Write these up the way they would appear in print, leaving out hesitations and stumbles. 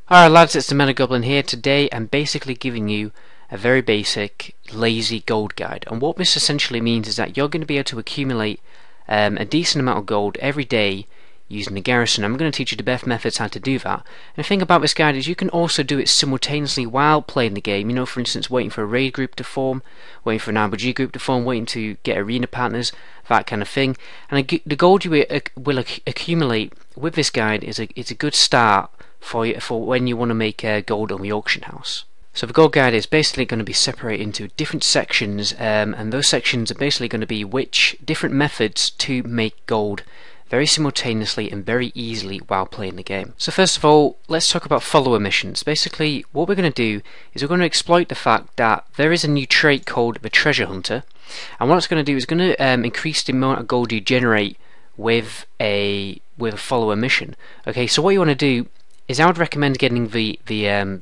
Alright lads, it's the Meta Goblin here. Today I'm basically giving you a very basic lazy gold guide, and what this essentially means is that you're going to be able to accumulate a decent amount of gold every day using the garrison. I'm going to teach you the best methods how to do that. And the thing about this guide is you can also do it simultaneously while playing the game. You know, for instance, waiting for a raid group to form, waiting for an RPG group to form, waiting to get arena partners, that kind of thing. And the gold you will accumulate with this guide is a good start for when you want to make gold on the auction house. So the gold guide is basically going to be separated into different sections, and those sections are basically going to be which different methods to make gold very simultaneously and very easily while playing the game. So first of all, let's talk about follower missions. Basically, what we're going to do is we're going to exploit the fact that there is a new trait called the Treasure Hunter, and what it's going to do is going to increase the amount of gold you generate with a follower mission. Okay, so what you want to do is I would recommend getting the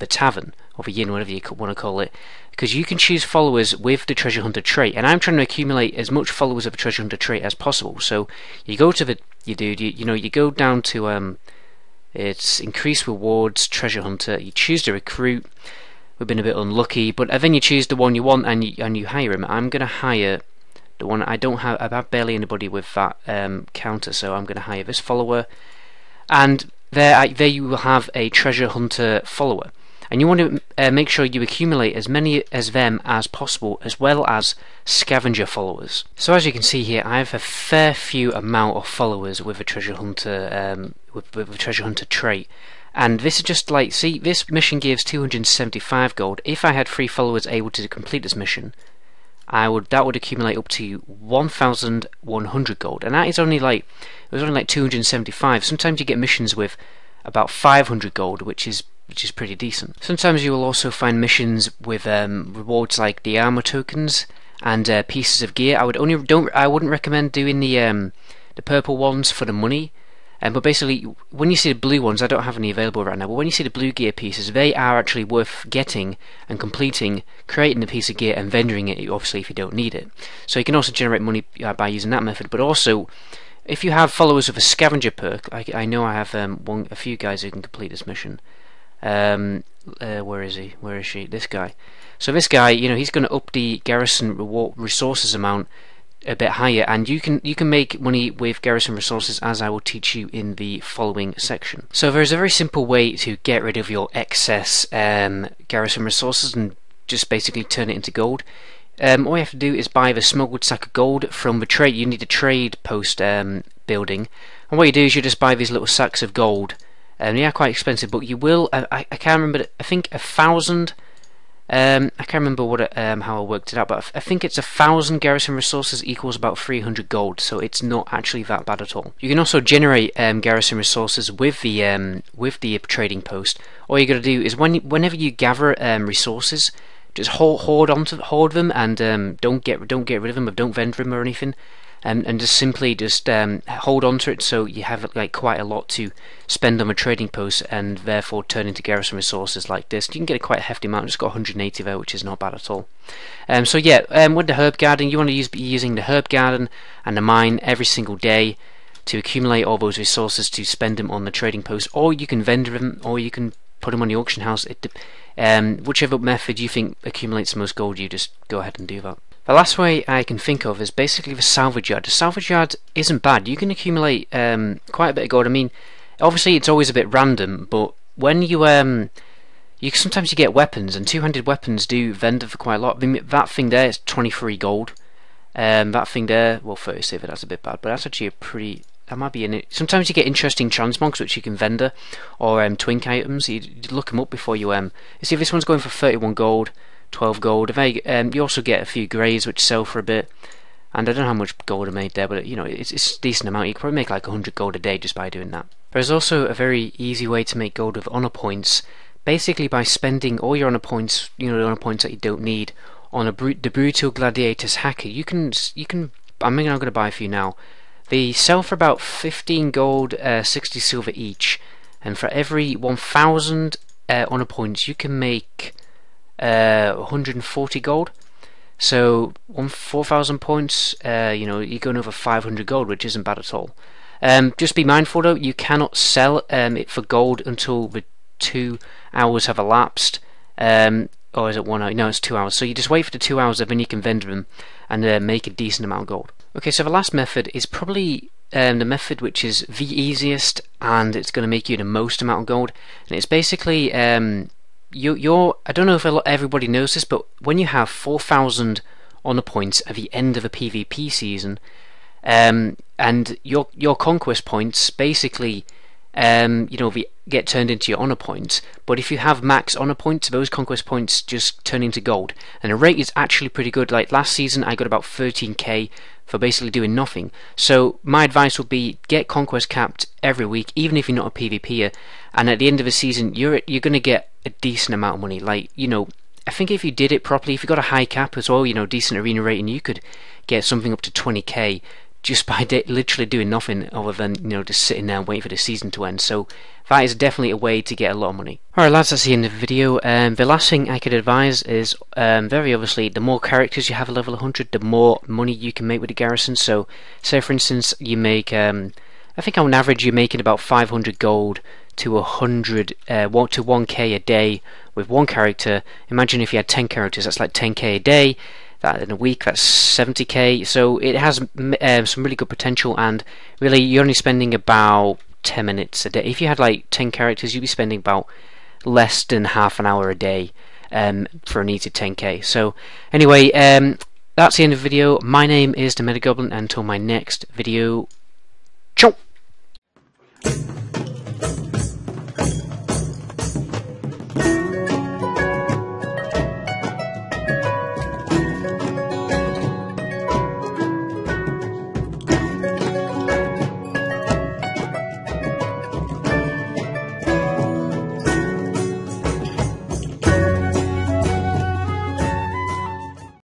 tavern, or the inn, whatever you want to call it, because you can choose followers with the Treasure Hunter trait, and I'm trying to accumulate as much followers of the Treasure Hunter trait as possible. So you go to you go down to it's increased rewards, Treasure Hunter. You choose to recruit. We've been a bit unlucky, but then you choose the one you want and you hire him. I'm going to hire the one I don't have. I have barely anybody with that counter, so I'm going to hire this follower, and there you will have a Treasure Hunter follower, and you want to make sure you accumulate as many as them as possible, as well as scavenger followers. So as you can see here, I have a fair few amount of followers with a Treasure Hunter with a Treasure Hunter trait, and this is just like, see, this mission gives 275 gold. If I had 3 followers able to complete this mission, that would accumulate up to 1,100 gold, and that is only like, it was only like 275. Sometimes you get missions with about 500 gold, which is pretty decent. Sometimes you will also find missions with rewards like the armor tokens and pieces of gear. I wouldn't recommend doing the purple ones for the money. But basically, when you see the blue ones, I don't have any available right now, but when you see the blue gear pieces, they are actually worth getting and completing, creating the piece of gear and vendoring it, obviously, if you don't need it. So you can also generate money by using that method, but also, if you have followers of a scavenger perk, I know I have a few guys who can complete this mission. Where is he? Where is she? This guy. So this guy, you know, he's going to up the Garrison Resources amount a bit higher, and you can make money with Garrison Resources, as I will teach you in the following section. So there is a very simple way to get rid of your excess Garrison Resources and just basically turn it into gold. All you have to do is buy the smuggled sack of gold from the trade. You need a trade post building, and what you do is you just buy these little sacks of gold, and they are quite expensive, but you will, I can't remember, I think 1,000, I can't remember how I worked it out, but I think it's 1,000 Garrison Resources equals about 300 gold, so it's not actually that bad at all. You can also generate Garrison Resources with the trading post. All you got to do is whenever you gather resources, just hoard them, and don't get rid of them, or don't vendor them or anything, and just simply hold on to it, so you have like quite a lot to spend on a trading post, and therefore turn into Garrison Resources like this. You can get a quite hefty amount. Just got 180 there, which is not bad at all. So yeah, with the herb garden, you want to be using the herb garden and the mine every single day to accumulate all those resources to spend them on the trading post, or you can vendor them, or you can put them on the auction house. Whichever method you think accumulates the most gold, you just go ahead and do that. The last way I can think of is basically the salvage yard. The salvage yard isn't bad. You can accumulate quite a bit of gold. I mean, obviously it's always a bit random, but when you sometimes you get weapons, and 200 weapons do vendor for quite a lot. I mean, that thing there is 23 gold. That thing there, well, 37, that's a bit bad, but that's actually a pretty. That might be in it. Sometimes you get interesting transmogs which you can vendor, or twink items. You look them up before you see if this one's going for 31 gold, 12 gold. You also get a few greys which sell for a bit, and I don't know how much gold I made there, but you know, it's a decent amount. You can probably make like 100 gold a day just by doing that. There's also a very easy way to make gold with honor points, basically by spending all your honor points, you know, the honor points that you don't need, on the Brutal Gladiator's Hacker. You can. I'm going to buy a few now. They sell for about 15 gold, 60 silver each, and for every 1,000 honor points you can make 140 gold. So 4,000 points, you know, you're going over 500 gold, which isn't bad at all. Just be mindful though, you cannot sell it for gold until 2 hours have elapsed, or is it 1 hour? No, it's 2 hours. So you just wait for the 2 hours, and then you can vendor them and make a decent amount of gold. Okay, so the last method is probably the method which is the easiest, and it's going to make you the most amount of gold. And it's basically you're I don't know if everybody knows this, but when you have 4,000 honor points at the end of a PvP season, and your conquest points basically get turned into your honor points. But if you have max honor points, those conquest points just turn into gold, and the rate is actually pretty good. Like last season I got about 13k for basically doing nothing. So my advice would be get conquest capped every week, even if you're not a PvPer, and at the end of the season you're going to get a decent amount of money. Like, I think if you did it properly, if you got a high cap as well, decent arena rating, you could get something up to 20k just by literally doing nothing other than just sitting there and waiting for the season to end. So that is definitely a way to get a lot of money. Alright lads, that's the end of the video. The last thing I could advise is very obviously the more characters you have at level 100, the more money you can make with the garrison. So say for instance you make I think on average you're making about 500 gold to 1k a day with one character. Imagine if you had 10 characters, that's like 10k a day. That in a week, that's 70k. So it has some really good potential, and really you're only spending about 10 minutes a day. If you had like 10 characters, you'd be spending about less than half an hour a day for an easy 10k. So anyway, that's the end of the video. My name is the Metagoblin, and until my next video,